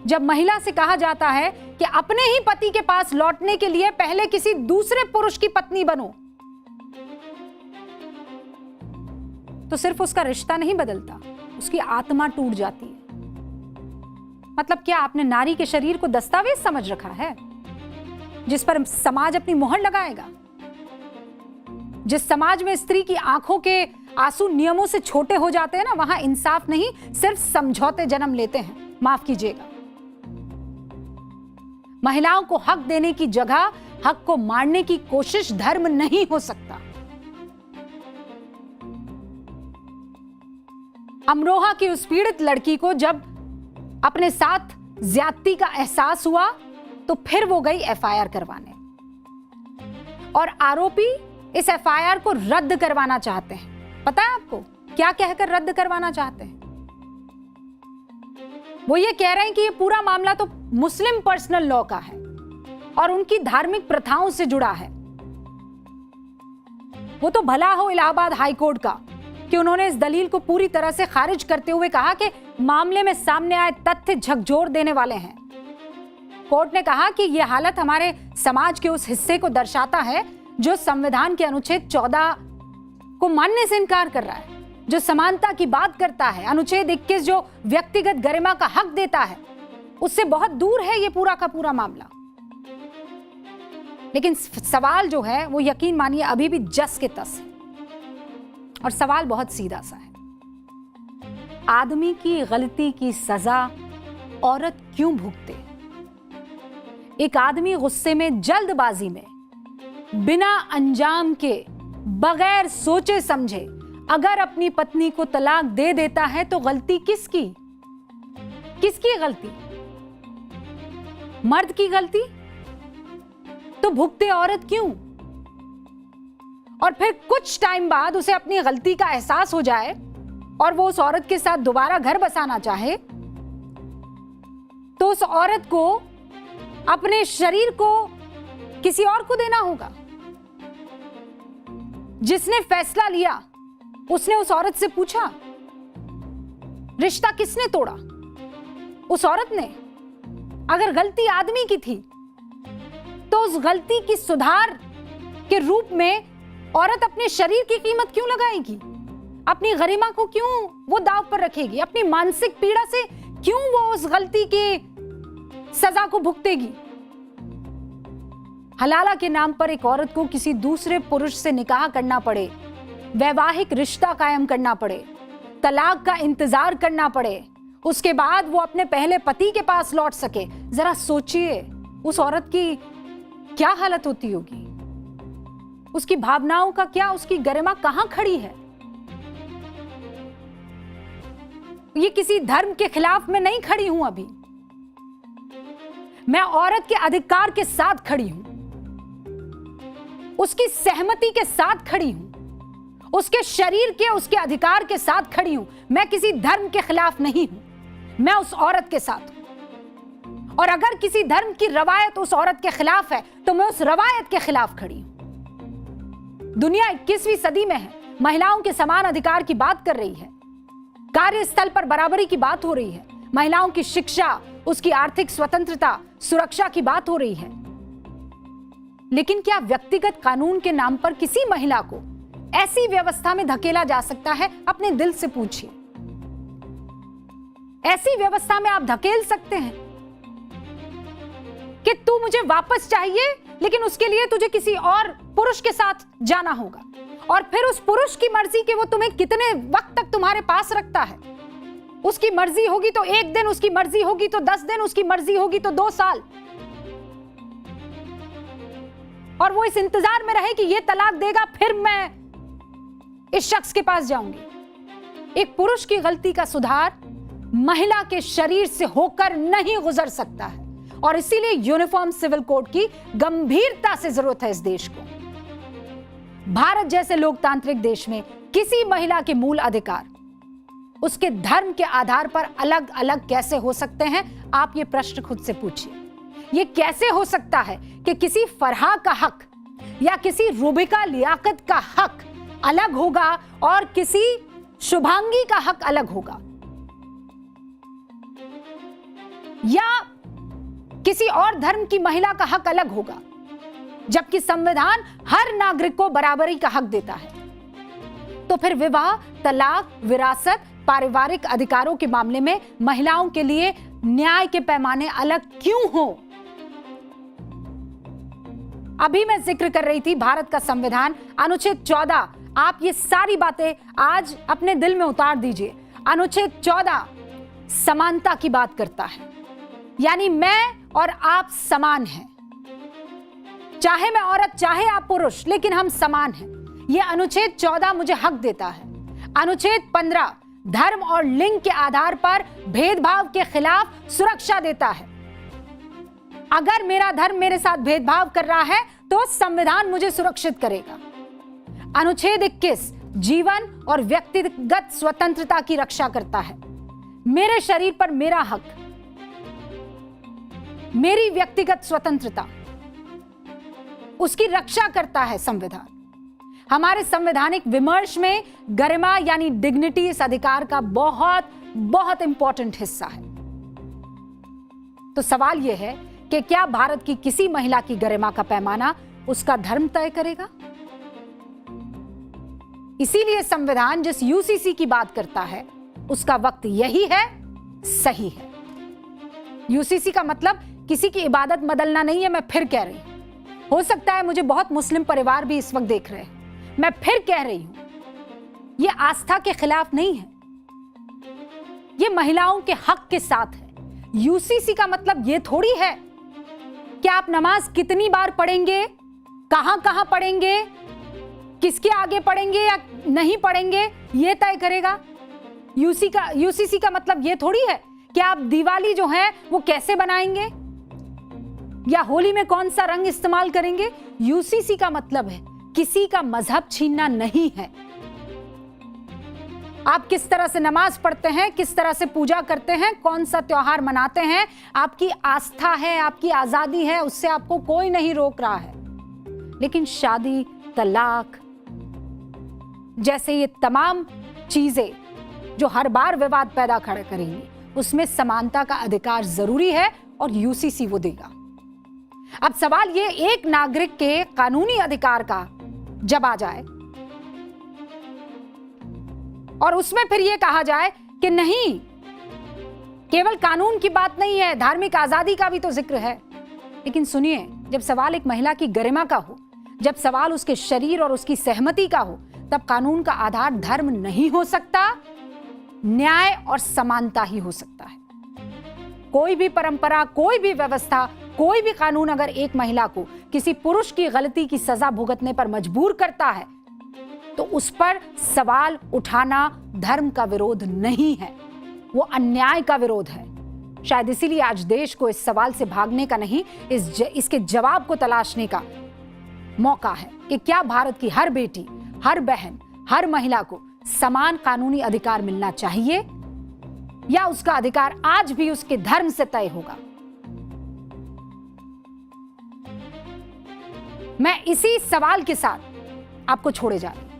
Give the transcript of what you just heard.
जब महिला से कहा जाता है कि अपने ही पति के पास लौटने के लिए पहले किसी दूसरे पुरुष की पत्नी बनो, तो सिर्फ उसका रिश्ता नहीं बदलता, उसकी आत्मा टूट जाती है। मतलब क्या आपने नारी के शरीर को दस्तावेज समझ रखा है जिस पर समाज अपनी मोहर लगाएगा? जिस समाज में स्त्री की आंखों के आंसू नियमों से छोटे हो जाते हैं ना, वहां इंसाफ नहीं सिर्फ समझौते जन्म लेते हैं। माफ कीजिएगा, महिलाओं को हक देने की जगह हक को मारने की कोशिश धर्म नहीं हो सकता। अमरोहा की उस पीड़ित लड़की को जब अपने साथ ज्यादती का एहसास हुआ तो फिर वो गई एफआईआर करवाने, और आरोपी इस एफआईआर को रद्द करवाना चाहते हैं। पता है आपको क्या कहकर रद्द करवाना चाहते हैं? वो ये कह रहे हैं कि ये पूरा मामला तो मुस्लिम पर्सनल लॉ का है और उनकी धार्मिक प्रथाओं से जुड़ा है। वो तो भला हो इलाहाबाद हाई कोर्ट का कि उन्होंने इस दलील को पूरी तरह से खारिज करते हुए कहा कि मामले में सामने आए तथ्य झकझोर देने वाले हैं। कोर्ट ने कहा कि यह हालत हमारे समाज के उस हिस्से को दर्शाता है जो संविधान के अनुच्छेद 14 को मानने से इनकार कर रहा है, जो समानता की बात करता है, अनुच्छेद 21 जो व्यक्तिगत गरिमा का हक देता है, उससे बहुत दूर है ये पूरा का पूरा मामला। लेकिन सवाल जो है वो यकीन मानिए अभी भी जस के तस है, और सवाल बहुत सीधा सा है। आदमी की गलती की सजा औरत क्यों भुगते? एक आदमी गुस्से में, जल्दबाजी में, बिना अंजाम के, बगैर सोचे समझे अगर अपनी पत्नी को तलाक दे देता है तो गलती किसकी? किसकी गलती? मर्द की गलती? तो भुगते औरत क्यों? और फिर कुछ टाइम बाद उसे अपनी गलती का एहसास हो जाए और वो उस औरत के साथ दोबारा घर बसाना चाहे, तो उस औरत को अपने शरीर को किसी और को देना होगा। जिसने फैसला लिया उसने उस औरत से पूछा, रिश्ता किसने तोड़ा? उस औरत ने। अगर गलती आदमी की थी तो उस गलती की सुधार के रूप में औरत अपने शरीर की कीमत क्यों लगाएगी? अपनी गरिमा को क्यों वो दांव पर रखेगी? अपनी मानसिक पीड़ा से क्यों वो उस गलती की सजा को भुगतेगी? हलाला के नाम पर एक औरत को किसी दूसरे पुरुष से निकाह करना पड़े, वैवाहिक रिश्ता कायम करना पड़े, तलाक का इंतजार करना पड़े, उसके बाद वो अपने पहले पति के पास लौट सके। जरा सोचिए उस औरत की क्या हालत होती होगी, उसकी भावनाओं का क्या, उसकी गरिमा कहां खड़ी है। ये किसी धर्म के खिलाफ मैं नहीं खड़ी हूं, अभी मैं औरत के अधिकार के साथ खड़ी हूं, उसकी सहमति के साथ खड़ी हूं, उसके शरीर के, उसके अधिकार के साथ खड़ी हूं। मैं किसी धर्म के खिलाफ नहीं हूं, मैं उस औरत के साथ हूं। और अगर किसी धर्म की रवायत उस औरत के खिलाफ है तो मैं उस रवायत के खिलाफ खड़ी हूं। दुनिया 21वीं सदी में है, महिलाओं के समान अधिकार की बात कर रही है, कार्यस्थल पर बराबरी की बात हो रही है, महिलाओं की शिक्षा, उसकी आर्थिक स्वतंत्रता, सुरक्षा की बात हो रही है। लेकिन क्या व्यक्तिगत कानून के नाम पर किसी महिला को ऐसी व्यवस्था में धकेला जा सकता है? अपने दिल से पूछिए, ऐसी व्यवस्था में आप धकेल सकते हैं कि तू मुझे वापस चाहिए लेकिन उसके लिए तुझे किसी और पुरुष के साथ जाना होगा, और फिर उस पुरुष की मर्जी कि वो तुम्हें कितने वक्त तक तुम्हारे पास रखता है। उसकी मर्जी होगी तो 1 दिन, उसकी मर्जी होगी तो 10 दिन, उसकी मर्जी होगी तो 2 साल, और वो इस इंतजार में रहे कि ये तलाक देगा फिर मैं इस शख्स के पास जाऊंगी। एक पुरुष की गलती का सुधार महिला के शरीर से होकर नहीं गुजर सकता है, और इसीलिए यूनिफॉर्म सिविल कोड की गंभीरता से जरूरत है इस देश को। भारत जैसे लोकतांत्रिक देश में किसी महिला के मूल अधिकार उसके धर्म के आधार पर अलग अलग कैसे हो सकते हैं? आप ये प्रश्न खुद से पूछिए। ये कैसे हो सकता है कि किसी फरहा का हक या किसी रूबिका लियाकत का हक अलग होगा और किसी शुभांगी का हक अलग होगा? या किसी और धर्म की महिला का हक अलग होगा, जबकि संविधान हर नागरिक को बराबरी का हक देता है। तो फिर विवाह, तलाक, विरासत, पारिवारिक अधिकारों के मामले में महिलाओं के लिए न्याय के पैमाने अलग क्यों हो? अभी मैं जिक्र कर रही थी भारत का संविधान, अनुच्छेद 14। आप ये सारी बातें आज अपने दिल में उतार दीजिए। अनुच्छेद 14 समानता की बात करता है, यानी मैं और आप समान हैं। चाहे मैं औरत, चाहे आप पुरुष, लेकिन हम समान हैं। यह अनुच्छेद 14 मुझे हक देता है। अनुच्छेद 15 धर्म और लिंग के आधार पर भेदभाव के खिलाफ सुरक्षा देता है। अगर मेरा धर्म मेरे साथ भेदभाव कर रहा है तो संविधान मुझे सुरक्षित करेगा। अनुच्छेद 21 जीवन और व्यक्तिगत स्वतंत्रता की रक्षा करता है। मेरे शरीर पर मेरा हक, मेरी व्यक्तिगत स्वतंत्रता, उसकी रक्षा करता है संविधान। हमारे संवैधानिक विमर्श में गरिमा यानी डिग्निटी इस अधिकार का बहुत बहुत इंपॉर्टेंट हिस्सा है। तो सवाल यह है कि क्या भारत की किसी महिला की गरिमा का पैमाना उसका धर्म तय करेगा? इसीलिए संविधान जिस यूसीसी की बात करता है उसका वक्त यही है, सही है। यूसीसी का मतलब किसी की इबादत बदलना नहीं है। मैं फिर कह रही हूं, हो सकता है मुझे बहुत मुस्लिम परिवार भी इस वक्त देख रहे हैं, मैं फिर कह रही हूं, यह आस्था के खिलाफ नहीं है, यह महिलाओं के हक के साथ है। यूसीसी का मतलब यह थोड़ी है कि आप नमाज कितनी बार पढ़ेंगे, कहां कहां पढ़ेंगे, किसके आगे पढ़ेंगे या नहीं पढ़ेंगे, यह तय करेगा। यूसीसी का मतलब यह थोड़ी है कि आप दिवाली जो है वो कैसे बनाएंगे या होली में कौन सा रंग इस्तेमाल करेंगे। यूसीसी का मतलब है किसी का मजहब छीनना नहीं है। आप किस तरह से नमाज पढ़ते हैं, किस तरह से पूजा करते हैं, कौन सा त्योहार मनाते हैं, आपकी आस्था है, आपकी आजादी है, उससे आपको कोई नहीं रोक रहा है। लेकिन शादी, तलाक जैसे ये तमाम चीजें जो हर बार विवाद पैदा खड़ा करेंगी, उसमें समानता का अधिकार जरूरी है और यूसीसी वो देगा। अब सवाल ये, एक नागरिक के कानूनी अधिकार का जब आ जाए और उसमें फिर यह कहा जाए कि नहीं, केवल कानून की बात नहीं है, धार्मिक आजादी का भी तो जिक्र है। लेकिन सुनिए, जब सवाल एक महिला की गरिमा का हो, जब सवाल उसके शरीर और उसकी सहमति का हो, तब कानून का आधार धर्म नहीं हो सकता, न्याय और समानता ही हो सकता है। कोई भी परंपरा, कोई भी व्यवस्था, कोई भी कानून अगर एक महिला को किसी पुरुष की गलती की सजा भुगतने पर मजबूर करता है तो उस पर सवाल उठाना धर्म का विरोध नहीं है, वो अन्याय का विरोध है। शायद इसीलिए आज देश को इस सवाल से भागने का नहीं, इसके जवाब को तलाशने का मौका है कि क्या भारत की हर बेटी, हर बहन, हर महिला को समान कानूनी अधिकार मिलना चाहिए या उसका अधिकार आज भी उसके धर्म से तय होगा। मैं इसी सवाल के साथ आपको छोड़े जा रही हूं।